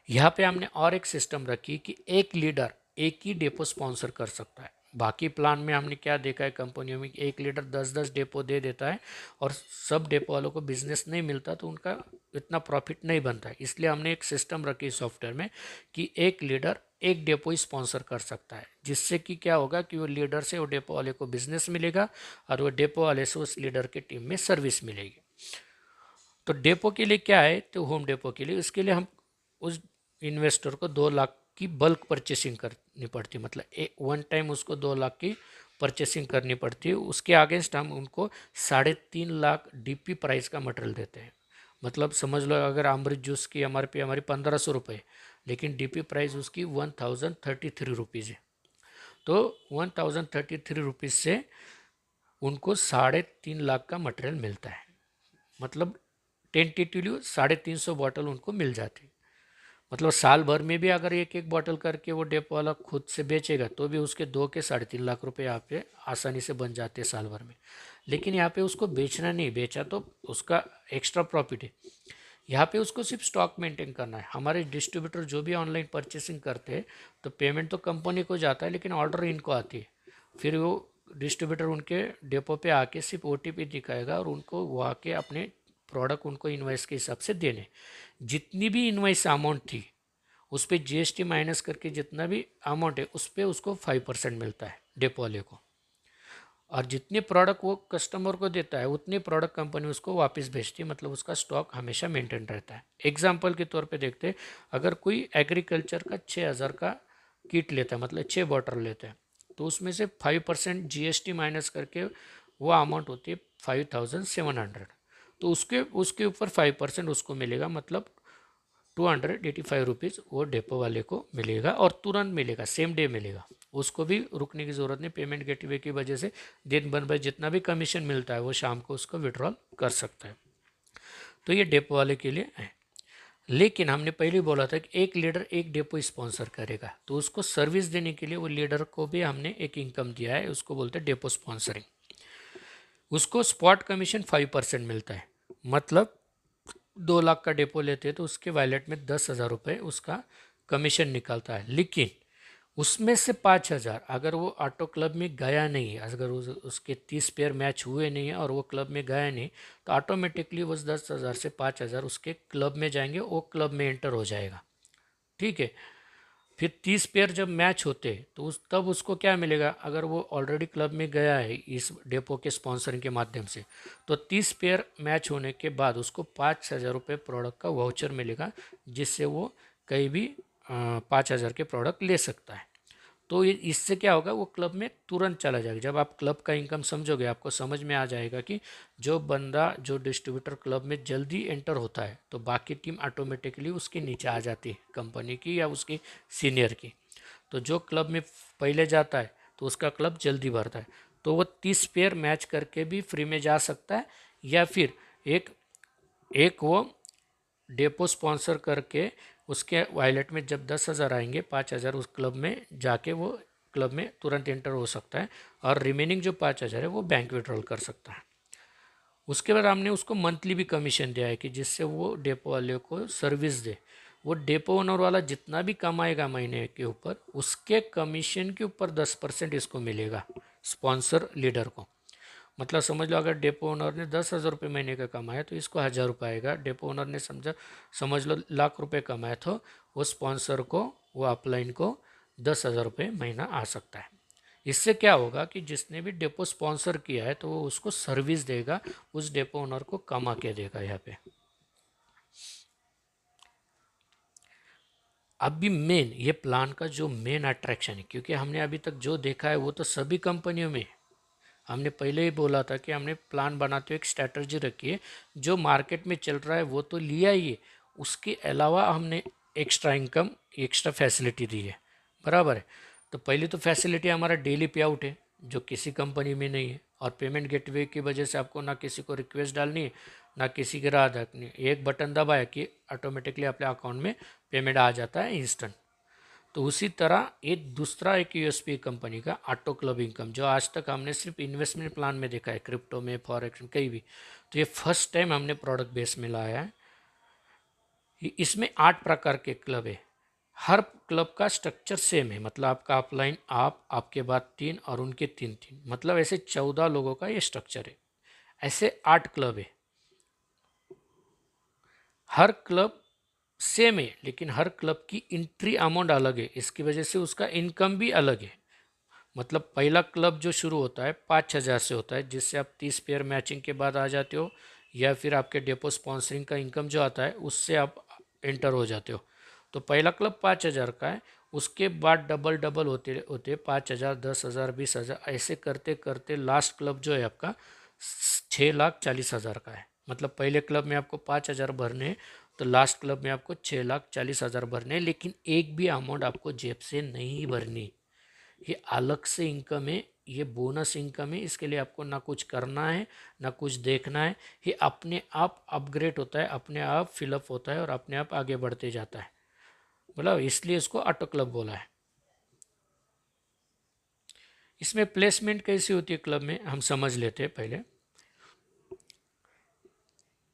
यहाँ पे हमने और एक सिस्टम रखी कि एक लीडर एक ही डेपो स्पॉन्सर कर सकता है। बाकी प्लान में हमने क्या देखा है, कंपनियों में एक लीडर 10-10 डेपो दे देता है, और सब डेपो वालों को बिजनेस नहीं मिलता, तो उनका इतना प्रॉफिट नहीं बनता है। इसलिए हमने एक सिस्टम रखी सॉफ्टवेयर में कि एक लीडर एक डेपो ही स्पॉन्सर कर सकता है, जिससे कि क्या होगा कि वो लीडर से वो डेपो वाले को बिजनेस मिलेगा, और वो डेपो वाले से उस लीडर के टीम में सर्विस मिलेगी। तो डेपो के लिए क्या है, तो होम डेपो के लिए, उसके लिए हम उस इन्वेस्टर को 2 लाख की बल्क परचेसिंग करनी पड़ती है। मतलब 1 टाइम उसको 2 लाख की परचेसिंग करनी पड़ती है। उसके अगेंस्ट हम उनको 3.5 लाख डीपी प्राइस का मटेरियल देते हैं। मतलब समझ लो, अगर अमृत जूस की एमआरपी हमारी 1,500 रुपये, लेकिन डीपी प्राइस उसकी 1,033 रुपीज़ है, तो 1,033 रुपीज़ से उनको 3.5 लाख का मटेरियल मिलता है। मतलब टेंटेटिवली 350 बॉटल उनको मिल जाती। मतलब साल भर में भी अगर एक एक बॉटल करके वो डेपो वाला खुद से बेचेगा, तो भी उसके 2 के 3.5 लाख रुपए यहाँ पे आसानी से बन जाते हैं साल भर में। लेकिन यहाँ पे उसको बेचना नहीं, बेचा तो उसका एक्स्ट्रा प्रॉफिट है। यहाँ पे उसको सिर्फ स्टॉक मेंटेन करना है। हमारे डिस्ट्रीब्यूटर जो भी ऑनलाइन परचेसिंग करते हैं, तो पेमेंट तो कंपनी को जाता है, लेकिन ऑर्डर इनको आती है। फिर वो डिस्ट्रीब्यूटर उनके डेपो पे आके सिर्फ ओटीपी दिखाएगा, और उनको वो आके अपने प्रोडक्ट उनको इन्वाइस के हिसाब से देने। जितनी भी इन्वाइस अमाउंट थी, उस पर जीएसटी माइनस करके जितना भी अमाउंट है उस पर उसको 5% मिलता है डेपो वाले को, और जितने प्रोडक्ट वो कस्टमर को देता है उतने प्रोडक्ट कंपनी उसको वापस भेजती है, मतलब उसका स्टॉक हमेशा मेंटेन रहता है। एग्जाम्पल के तौर पे देखते हैं, अगर कोई एग्रीकल्चर का 6,000 का किट लेता है, मतलब 6 बॉटल लेता है, तो उसमें से 5% जीएसटी माइनस करके वो अमाउंट होती है 5,700। तो उसके उसके ऊपर 5% उसको मिलेगा, मतलब 285 रुपीज़ वो डेपो वाले को मिलेगा, और तुरंत मिलेगा, सेम डे मिलेगा, उसको भी रुकने की ज़रूरत नहीं। पेमेंट गेटवे की वजह से दिन भर जितना भी कमीशन मिलता है वो शाम को उसको विड्रॉल कर सकता है। तो ये डेपो वाले के लिए है। लेकिन हमने पहले बोला था कि एक लीडर एक डेपो स्पॉन्सर करेगा, तो उसको सर्विस देने के लिए वो लीडर को भी हमने एक इनकम दिया है, उसको बोलते हैं डेपो स्पॉन्सरिंग। उसको स्पॉट कमीशन 5% मिलता है, मतलब 2 लाख का डेपो लेते हैं तो उसके वॉलेट में 10,000 रुपये उसका कमीशन निकलता है। लेकिन उसमें से 5,000 अगर वो ऑटो क्लब में गया नहीं है, अगर उसके 30 पेयर मैच हुए नहीं है और वो क्लब में गया नहीं, तो ऑटोमेटिकली उस 10,000 से 5,000 उसके क्लब में जाएंगे, वो क्लब में एंटर हो जाएगा। ठीक है। फिर 30 पेयर जब मैच होते तो तब उसको क्या मिलेगा, अगर वो ऑलरेडी क्लब में गया है इस डेपो के स्पॉन्सरिंग के माध्यम से, तो 30 पेयर मैच होने के बाद उसको 5,000 रुपये प्रोडक्ट का वाउचर मिलेगा, जिससे वो कहीं भी 5,000 के प्रोडक्ट ले सकता है। तो इससे क्या होगा, वो क्लब में तुरंत चला जाएगा। जब आप क्लब का इनकम समझोगे आपको समझ में आ जाएगा कि जो बंदा जो डिस्ट्रीब्यूटर क्लब में जल्दी एंटर होता है तो बाकी टीम ऑटोमेटिकली उसके नीचे आ जाती है, कंपनी की या उसकी सीनियर की। तो जो क्लब में पहले जाता है तो उसका क्लब जल्दी भरता है, तो वो 30 पेयर मैच करके भी फ्री में जा सकता है, या फिर एक एक वो डेपो स्पॉन्सर करके उसके वॉलेट में जब 10,000 आएंगे, 5,000 उस क्लब में जाके वो क्लब में तुरंत एंटर हो सकता है, और रिमेनिंग जो 5,000 है वो बैंक विड्रॉल कर सकता है। उसके बाद हमने उसको मंथली भी कमीशन दिया है कि जिससे वो डेपो वाले को सर्विस दे। वो डेपो ओनर वाला जितना भी कमाएगा महीने के ऊपर, उसके कमीशन के ऊपर 10% इसको मिलेगा स्पॉन्सर लीडर को। मतलब समझ लो अगर डेपो ओनर ने 10,000 रुपये महीने का कमाया तो इसको 1,000 रुपये आएगा। डेपो ओनर ने समझ लो लाख रुपए कमाया तो वो स्पॉन्सर को, वो अपलाइन को 10,000 रुपये महीना आ सकता है। इससे क्या होगा कि जिसने भी डेपो स्पॉन्सर किया है तो वो उसको सर्विस देगा, उस डेपो ओनर को कमा के देगा यहाँ पे। अभी मेन ये प्लान का जो मेन अट्रैक्शन है, क्योंकि हमने अभी तक जो देखा है वो तो सभी कंपनियों में, हमने पहले ही बोला था कि हमने प्लान बनाते हुए एक स्ट्रैटेजी रखी है, जो मार्केट में चल रहा है वो तो लिया ही है, उसके अलावा हमने एक्स्ट्रा इनकम, एक्स्ट्रा फैसिलिटी दी है, बराबर है। तो पहली तो फैसिलिटी हमारा डेली पे आउट है, जो किसी कंपनी में नहीं है, और पेमेंट गेटवे की वजह से आपको ना किसी को रिक्वेस्ट डालनी है, ना किसी की राह देखनी है, एक बटन दबाया कि ऑटोमेटिकली अपने अकाउंट में पेमेंट आ जाता है इंस्टेंट। तो उसी तरह एक दूसरा एक यूएसपी कंपनी का ऑटो क्लब इनकम, जो आज तक हमने सिर्फ इन्वेस्टमेंट प्लान में देखा है, क्रिप्टो में, फॉरेक्स में, कहीं भी, तो ये फर्स्ट टाइम हमने प्रोडक्ट बेस में लाया है। इसमें 8 प्रकार के क्लब है, हर क्लब का स्ट्रक्चर सेम है, मतलब आपका अपलाइन आप, आपके बाद 3 और उनके 3 मतलब ऐसे 14 लोगों का ये स्ट्रक्चर है। ऐसे 8 क्लब है, हर क्लब सेम है, लेकिन हर क्लब की एंट्री अमाउंट अलग है, इसकी वजह से उसका इनकम भी अलग है। मतलब पहला क्लब जो शुरू होता है 5,000 से होता है, जिससे आप 30 पेयर मैचिंग के बाद आ जाते हो, या फिर आपके डेपो स्पॉन्सरिंग का इनकम जो आता है उससे आप एंटर हो जाते हो। तो पहला क्लब 5,000 का है, उसके बाद डबल डबल होते होते 5,000, 10,000, 20,000, ऐसे करते करते लास्ट क्लब जो है आपका 6,40,000 का है। मतलब पहले क्लब में आपको 5,000 भरने हैं, तो लास्ट क्लब में आपको 6,40,000 भरने हैं, लेकिन एक भी अमाउंट आपको जेब से नहीं भरनी। ये अलग से इनकम है, ये बोनस इनकम है, इसके लिए आपको ना कुछ करना है ना कुछ देखना है, ये अपने आप अपग्रेड होता है, अपने आप फिलअप होता है और अपने आप आगे बढ़ते जाता है, मतलब इसलिए इसको ऑटो क्लब बोला है। इसमें प्लेसमेंट कैसी होती है क्लब में, हम समझ लेते हैं पहले।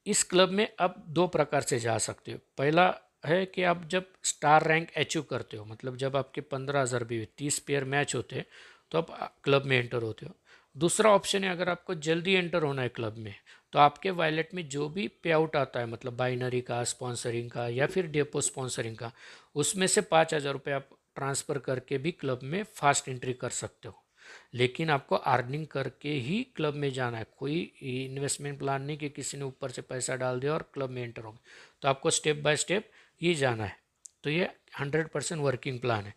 इस क्लब में आप 2 प्रकार से जा सकते हो। पहला है कि आप जब स्टार रैंक अचीव करते हो, मतलब जब आपके 15,000 भी 30 पेयर मैच होते हैं तो आप क्लब में एंटर होते हो। दूसरा ऑप्शन है, अगर आपको जल्दी एंटर होना है क्लब में, तो आपके वॉलेट में जो भी पे आउट आता है, मतलब बाइनरी का, स्पॉन्सरिंग का या फिर डेपो स्पॉन्सरिंग का, उसमें से 5,000 रुपये आप ट्रांसफ़र करके भी क्लब में फास्ट एंट्री कर सकते हो। लेकिन आपको अर्निंग करके ही क्लब में जाना है। कोई इन्वेस्टमेंट प्लान नहीं कि किसी ने ऊपर से पैसा डाल दिया और क्लब में एंटर हो गए। तो आपको स्टेप बाय स्टेप ही जाना है। तो ये 100% वर्किंग प्लान है,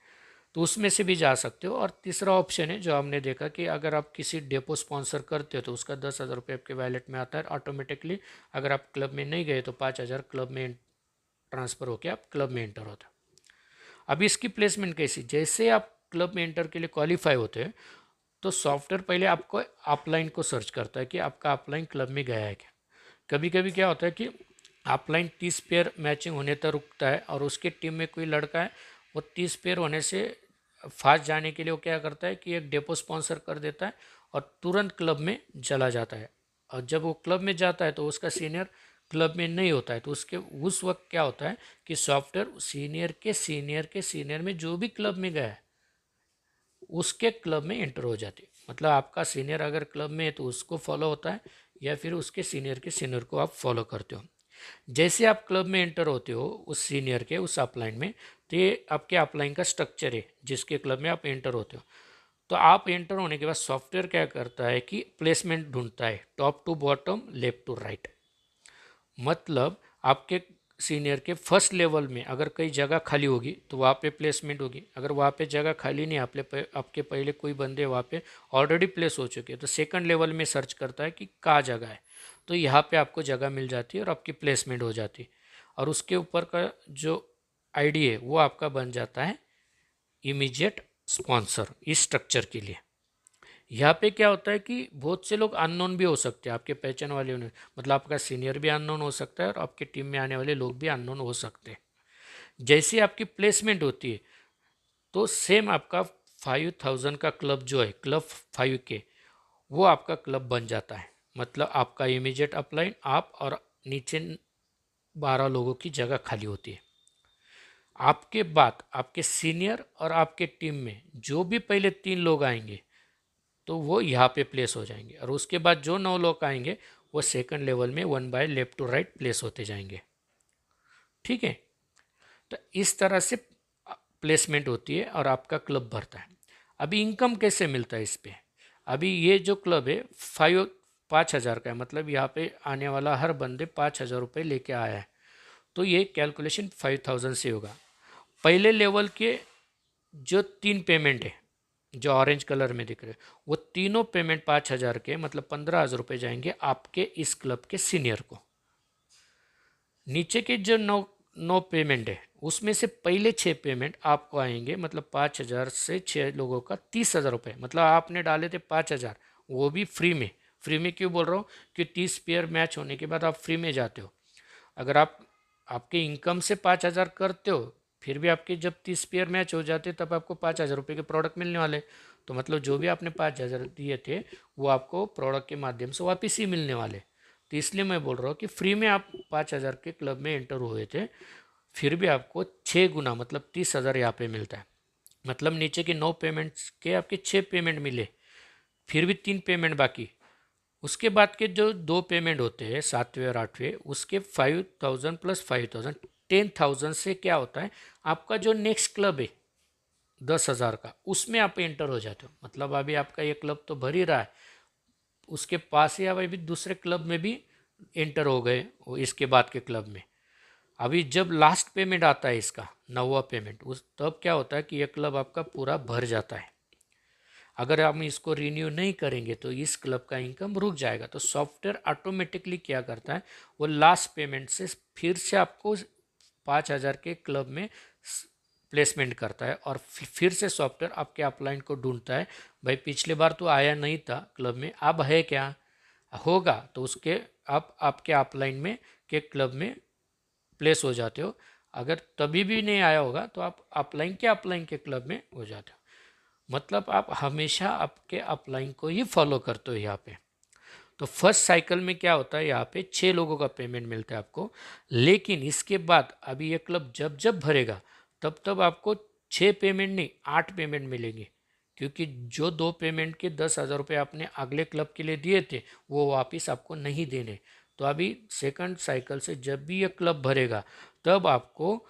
तो उसमें से भी जा सकते हो। और तीसरा ऑप्शन है जो हमने देखा कि अगर आप किसी डेपो स्पॉन्सर करते हो तो उसका 10,000 रुपये आपके वैलेट में आता है ऑटोमेटिकली। अगर आप क्लब में नहीं गए तो 5,000 क्लब में ट्रांसफ़र होकर आप क्लब में एंटर होते हो। अभी इसकी प्लेसमेंट कैसी, जैसे आप क्लब में एंटर के लिए क्वालिफाई होते हैं तो सॉफ्टवेयर पहले आपको अपलाइन को सर्च करता है कि आपका अपलाइन क्लब में गया है क्या। कभी कभी क्या होता है कि अपलाइन 30 पेयर मैचिंग होने तक रुकता है और उसके टीम में कोई लड़का है, वो 30 पेयर होने से फास्ट जाने के लिए वो क्या करता है कि एक डेपो स्पॉन्सर कर देता है और तुरंत क्लब में चला जाता है। और जब वो क्लब में जाता है तो उसका सीनियर क्लब में नहीं होता है, तो उसके उस वक्त क्या होता है कि सॉफ्टवेयर सीनियर में जो भी क्लब में गया है उसके क्लब में एंटर हो जाती है। मतलब आपका सीनियर अगर क्लब में है तो उसको फॉलो होता है, या फिर उसके सीनियर के सीनियर को आप फॉलो करते हो। जैसे आप क्लब में एंटर होते हो उस सीनियर के उस अपलाइन में, तो ये आपके अपलाइन का स्ट्रक्चर है जिसके क्लब में आप एंटर होते हो। तो आप एंटर होने के बाद सॉफ्टवेयर क्या करता है कि प्लेसमेंट ढूंढता है, top to bottom, left to right. मतलब आपके सीनियर के फर्स्ट लेवल में अगर कई जगह खाली होगी तो वहाँ पे प्लेसमेंट होगी। अगर वहाँ पे जगह खाली नहीं, आपके पहले कोई बंदे वहाँ पे ऑलरेडी प्लेस हो चुके हैं, तो सेकंड लेवल में सर्च करता है कि कहाँ जगह है, तो यहाँ पे आपको जगह मिल जाती है और आपकी प्लेसमेंट हो जाती है। और उसके ऊपर का जो आईडी है वो आपका बन जाता है इमीडिएट स्पॉन्सर इस स्ट्रक्चर के लिए। यहाँ पे क्या होता है कि बहुत से लोग अननोन भी हो सकते हैं, आपके पहचान वाले होने, मतलब आपका सीनियर भी अननोन हो सकता है और आपकी टीम में आने वाले लोग भी अननोन हो सकते हैं। जैसे आपकी प्लेसमेंट होती है तो सेम आपका 5,000 का क्लब जो है, क्लब 5K, वो आपका क्लब बन जाता है। मतलब आपका इमीडिएट अपलाइन आप और नीचे 12 लोगों की जगह खाली होती है। आपके बाद आपके सीनियर और आपके टीम में जो भी पहले 3 लोग आएंगे तो वो यहाँ पे प्लेस हो जाएंगे, और उसके बाद जो 9 लोग आएंगे वो सेकंड लेवल में 1 by left to right place होते जाएंगे। ठीक है, तो इस तरह से प्लेसमेंट होती है और आपका क्लब भरता है। अभी इनकम कैसे मिलता है इस पर। अभी ये जो क्लब है 5,000 का है, मतलब यहाँ पे आने वाला हर बंदे 5,000 रुपये लेके आया है, तो ये कैलकुलेशन 5,000 से होगा। पहले लेवल के जो 3 पेमेंट है जो ऑरेंज कलर में दिख रहे हैं, वो तीनों पेमेंट 5,000 के, मतलब 15,000 रुपये जाएंगे आपके इस क्लब के सीनियर को। नीचे के जो 9 पेमेंट है उसमें से पहले 6 पेमेंट आपको आएंगे, मतलब 5,000 से 6 लोगों का 30,000 रुपये। मतलब आपने डाले थे 5,000, वो भी फ्री में। फ्री में क्यों बोल रहा हूँ कि 30 पेयर मैच होने के बाद आप फ्री में जाते हो। अगर आप आपके इनकम से 5,000 करते हो, फिर भी आपके जब 30 पेयर मैच हो जाते तब आपको 5,000 रुपये के प्रोडक्ट मिलने वाले। तो मतलब जो भी आपने 5,000 दिए थे वो आपको प्रोडक्ट के माध्यम से वापस ही मिलने वाले। तो इसलिए मैं बोल रहा हूँ कि फ्री में आप 5,000 के क्लब में एंटर हुए थे, फिर भी आपको 6 गुना मतलब 30,000 यहाँ पे मिलता है। मतलब नीचे के 9 पेमेंट्स के आपके 6 पेमेंट मिले, फिर भी 3 पेमेंट बाकी। उसके बाद के जो 2 पेमेंट होते हैं 7वें और 8वें, उसके 5,000 प्लस 5,000, 10,000 से क्या होता है आपका जो नेक्स्ट क्लब है 10,000 का, उसमें आप एंटर हो जाते हो। मतलब अभी आपका ये क्लब तो भर ही रहा है, उसके पास ही आप अभी दूसरे क्लब में भी एंटर हो गए इसके बाद के क्लब में। अभी जब लास्ट पेमेंट आता है इसका 9वां पेमेंट, उस तब क्या होता है कि ये क्लब आपका पूरा भर जाता है। अगर हम इसको रिन्यू नहीं करेंगे तो इस क्लब का इनकम रुक जाएगा। तो सॉफ्टवेयर ऑटोमेटिकली क्या करता है, वो लास्ट पेमेंट से फिर से आपको 5,000 के क्लब में प्लेसमेंट करता है, और फिर से सॉफ्टवेयर आपके अपलाइन को ढूंढता है, भाई पिछले बार तो आया नहीं था क्लब में, अब है क्या, होगा तो उसके आप आपके अपलाइन में के क्लब में प्लेस हो जाते हो। अगर तभी भी नहीं आया होगा तो आप अपलाइन के क्लब में हो जाते हो। मतलब आप हमेशा आपके अपलाइन को ही फॉलो करते हो यहाँ पे। तो फर्स्ट साइकिल में क्या होता है, यहाँ पे 6 लोगों का पेमेंट मिलता है आपको। लेकिन इसके बाद अभी ये क्लब जब जब भरेगा तब तब आपको 6 पेमेंट नहीं 8 पेमेंट मिलेंगे। क्योंकि जो 2 पेमेंट के 10,000 रुपये आपने अगले क्लब के लिए दिए थे वो वापस आपको नहीं देने। तो अभी सेकंड साइकिल से जब भी ये क्लब भरेगा तब आपको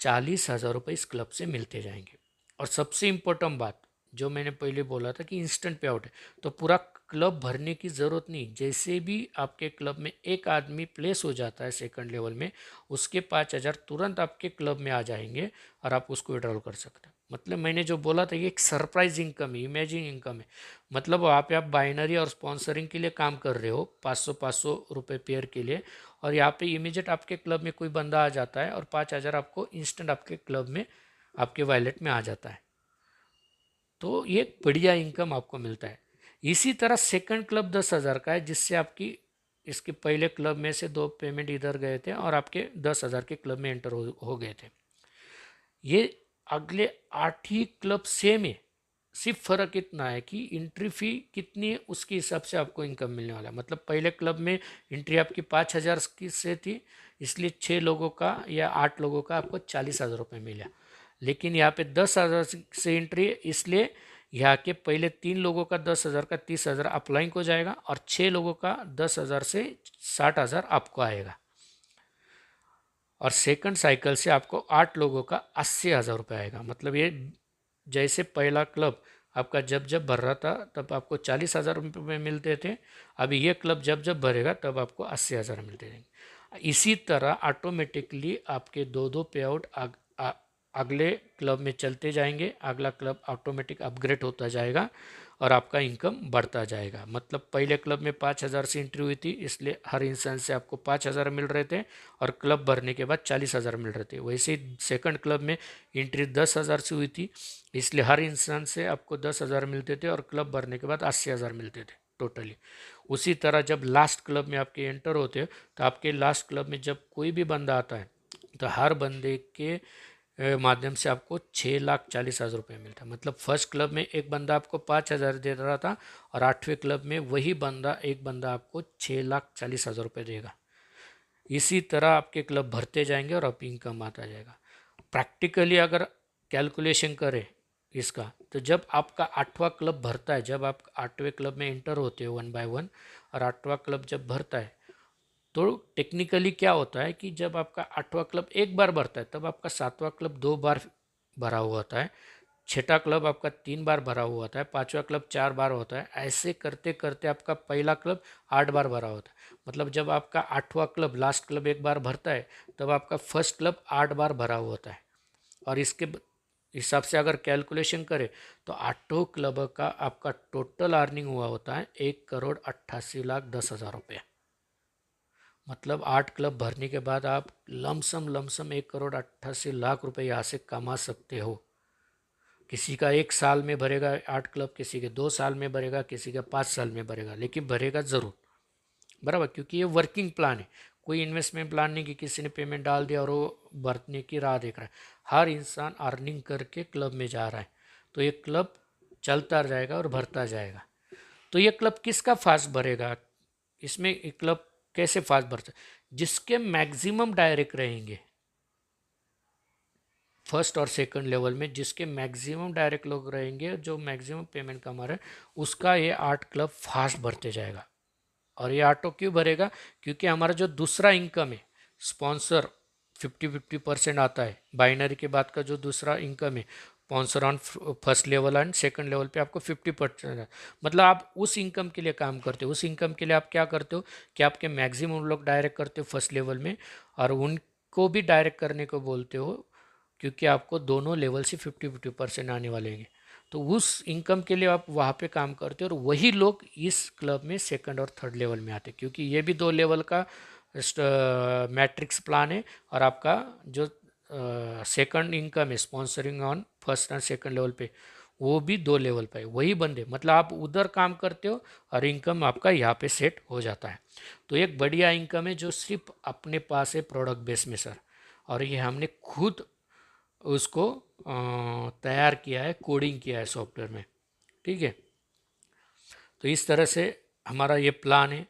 40,000 रुपये इस क्लब से मिलते जाएंगे। और सबसे इम्पोर्टेंट बात जो मैंने पहले बोला था कि इंस्टेंट पे आउट है, तो पूरा क्लब भरने की ज़रूरत नहीं। जैसे भी आपके क्लब में एक आदमी प्लेस हो जाता है सेकंड लेवल में, उसके 5,000 तुरंत आपके क्लब में आ जाएंगे और आप उसको विड्रॉल कर सकते हैं। मतलब मैंने जो बोला था ये एक सरप्राइज इनकम है, इमेजिंग इनकम है। मतलब वहाँ पे आप बाइनरी और स्पॉन्सरिंग के लिए काम कर रहे हो 500-500 रुपये पेयर के लिए, और यहाँ पे इमीडिएट आपके क्लब में कोई बंदा आ जाता है और 5,000 आपको इंस्टेंट आपके क्लब में आपके वॉलेट में आ जाता है। तो ये बढ़िया इनकम आपको मिलता है। इसी तरह सेकंड क्लब 10,000 का है, जिससे आपकी इसके पहले क्लब में से 2 पेमेंट इधर गए थे और आपके 10,000 के क्लब में एंटर हो गए थे। ये अगले 8 ही क्लब सेम है, सिर्फ फ़र्क इतना है कि एंट्री फ़ी कितनी है उसके हिसाब से आपको इनकम मिलने वाला है। मतलब पहले क्लब में एंट्री आपकी 5,000 की से थी, इसलिए 6 लोगों का या 8 लोगों का आपको 40,000 रुपये मिला। लेकिन यहाँ पे 10,000 से एंट्री है, इसलिए यहाँ के पहले 3 लोगों का 10,000 का 30,000 अपलाइंग हो जाएगा और 6 लोगों का 10,000 से 60,000 आपको आएगा। और सेकंड साइकिल से आपको 8 लोगों का 80,000 रुपये आएगा। मतलब ये जैसे पहला क्लब आपका जब जब भर रहा था तब आपको 40,000 रुपये मिलते थे, अभी ये क्लब जब जब भरेगा तब आपको 80,000 मिलते रहेंगे। इसी तरह ऑटोमेटिकली आपके दो दो पे आउट अगले क्लब में चलते जाएंगे, अगला क्लब ऑटोमेटिक अपग्रेड होता जाएगा और आपका इनकम बढ़ता जाएगा। मतलब पहले क्लब में 5,000 से एंट्री हुई थी, इसलिए हर इंसान से आपको 5,000 मिल रहे थे और क्लब भरने के बाद 40,000 मिल रहे थे। वैसे ही सेकंड क्लब में एंट्री 10,000 से हुई थी, इसलिए हर इंसान से आपको 10,000 मिलते थे और क्लब भरने के बाद 80,000 मिलते थे टोटली। उसी तरह जब लास्ट क्लब में आपके एंटर होते हो तो आपके लास्ट क्लब में जब कोई भी बंदा आता है तो हर बंदे के माध्यम से आपको 6,40,000 रुपये मिलता है। मतलब फर्स्ट क्लब में एक बंदा आपको 5,000 दे रहा था और 8वें क्लब में वही बंदा एक बंदा आपको 6,40,000 रुपये देगा। इसी तरह आपके क्लब भरते जाएंगे और आप इनकम आता जाएगा। प्रैक्टिकली अगर कैलकुलेशन करें इसका, तो जब आपका 8वां क्लब भरता है, जब आप 8वें क्लब में एंटर होते हो 1 बाय 1 और 8वां क्लब जब भरता है, तो टेक्निकली क्या होता है कि जब आपका 8वां क्लब एक बार भरता है तब आपका 7वां क्लब 2 बार भरा हुआ होता है, 6ठा क्लब आपका 3 बार भरा हुआ होता है, 5वां क्लब 4 बार होता है। ऐसे करते करते आपका पहला क्लब 8 बार भरा होता है। मतलब जब आपका 8वां क्लब लास्ट क्लब एक बार भरता है तब आपका फर्स्ट क्लब 8 बार भरा हुआ होता है। और इसके हिसाब से अगर कैलकुलेशन करें तो 8 क्लब का आपका टोटल अर्निंग हुआ होता है 1,88,10,000 रुपये। मतलब 8 क्लब भरने के बाद आप लमसम 1,88,00,000 रुपये यहाँ से कमा सकते हो। किसी का 1 साल में भरेगा 8 क्लब, किसी के 2 साल में भरेगा, किसी का 5 साल में भरेगा, लेकिन भरेगा ज़रूर, बराबर। क्योंकि ये वर्किंग प्लान है, कोई इन्वेस्टमेंट प्लान नहीं कि किसी ने पेमेंट डाल दिया और वो भरने की राह देख रहा है। हर इंसान अर्निंग करके क्लब में जा रहा है, तो ये क्लब चलता जाएगा और भरता जाएगा। तो ये क्लब किसका फास्ट भरेगा, इसमें क्लब कैसे फास्ट भरता है? जिसके मैक्सिमम डायरेक्ट रहेंगे फर्स्ट और सेकंड लेवल में, जिसके मैक्सिमम डायरेक्ट लोग रहेंगे, जो मैक्सिमम पेमेंट कमा रहे हैं, उसका ये 8 क्लब फास्ट भरते जाएगा। और ये ऑटो क्यों भरेगा? क्योंकि हमारा जो दूसरा इनकम है स्पॉन्सर 50-50% आता है। बाइनरी के बाद का जो दूसरा इनकम है sponsor on first level and second level पे आपको 50%। मतलब आप उस इनकम के लिए काम करते हो। उस इनकम के लिए आप क्या करते हो कि आपके मैक्सिमम लोग डायरेक्ट करते हो फर्स्ट लेवल में और उनको भी डायरेक्ट करने को बोलते हो, क्योंकि आपको दोनों लेवल से 50-50% आने वाले हैं। तो उस इनकम के लिए आप वहाँ पे काम करते हो और वही लोग इस क्लब में सेकंड और थर्ड लेवल में आते हैं, क्योंकि ये भी 2 लेवल का मैट्रिक्स प्लान है। और आपका जो सेकंड इनकम है sponsoring on first and second level पे, वो भी 2 लेवल पे है। वही बंदे, मतलब आप उधर काम करते हो और इनकम आपका यहाँ पे सेट हो जाता है। तो एक बढ़िया इनकम है जो सिर्फ अपने पास है प्रोडक्ट बेस में सर, और ये हमने खुद उसको तैयार किया है, कोडिंग किया है सॉफ्टवेयर में। ठीक है, तो इस तरह से हमारा ये प्लान है।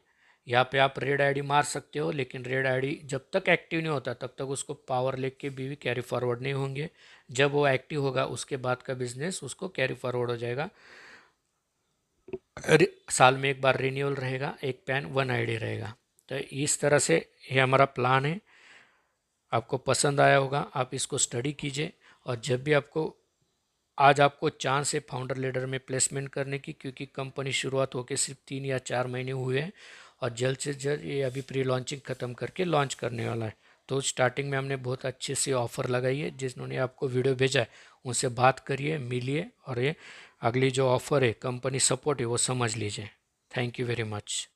यहाँ पे आप रेड आईडी मार सकते हो, लेकिन रेड आईडी जब तक एक्टिव नहीं होता तब तक उसको पावर लेके भी कैरी फॉरवर्ड नहीं होंगे। जब वो एक्टिव होगा उसके बाद का बिजनेस उसको कैरी फॉरवर्ड हो जाएगा। साल में एक बार रिन्यूअल रहेगा, एक पैन वन आईडी रहेगा। तो इस तरह से ये हमारा प्लान है। आपको पसंद आया होगा, आप इसको स्टडी कीजिए। और जब भी आपको आज आपको चांस है फाउंडर लीडर में प्लेसमेंट करने की, क्योंकि कंपनी शुरुआत होकर सिर्फ 3 या 4 महीने हुए हैं और जल्द से जल्द ये अभी प्री लॉन्चिंग ख़त्म करके लॉन्च करने वाला है। तो स्टार्टिंग में हमने बहुत अच्छे से ऑफ़र लगाई है। जिन्होंने आपको वीडियो भेजा है उनसे बात करिए, मिलिए और ये अगली जो ऑफ़र है कंपनी सपोर्ट है वो समझ लीजिए। Thank you very much.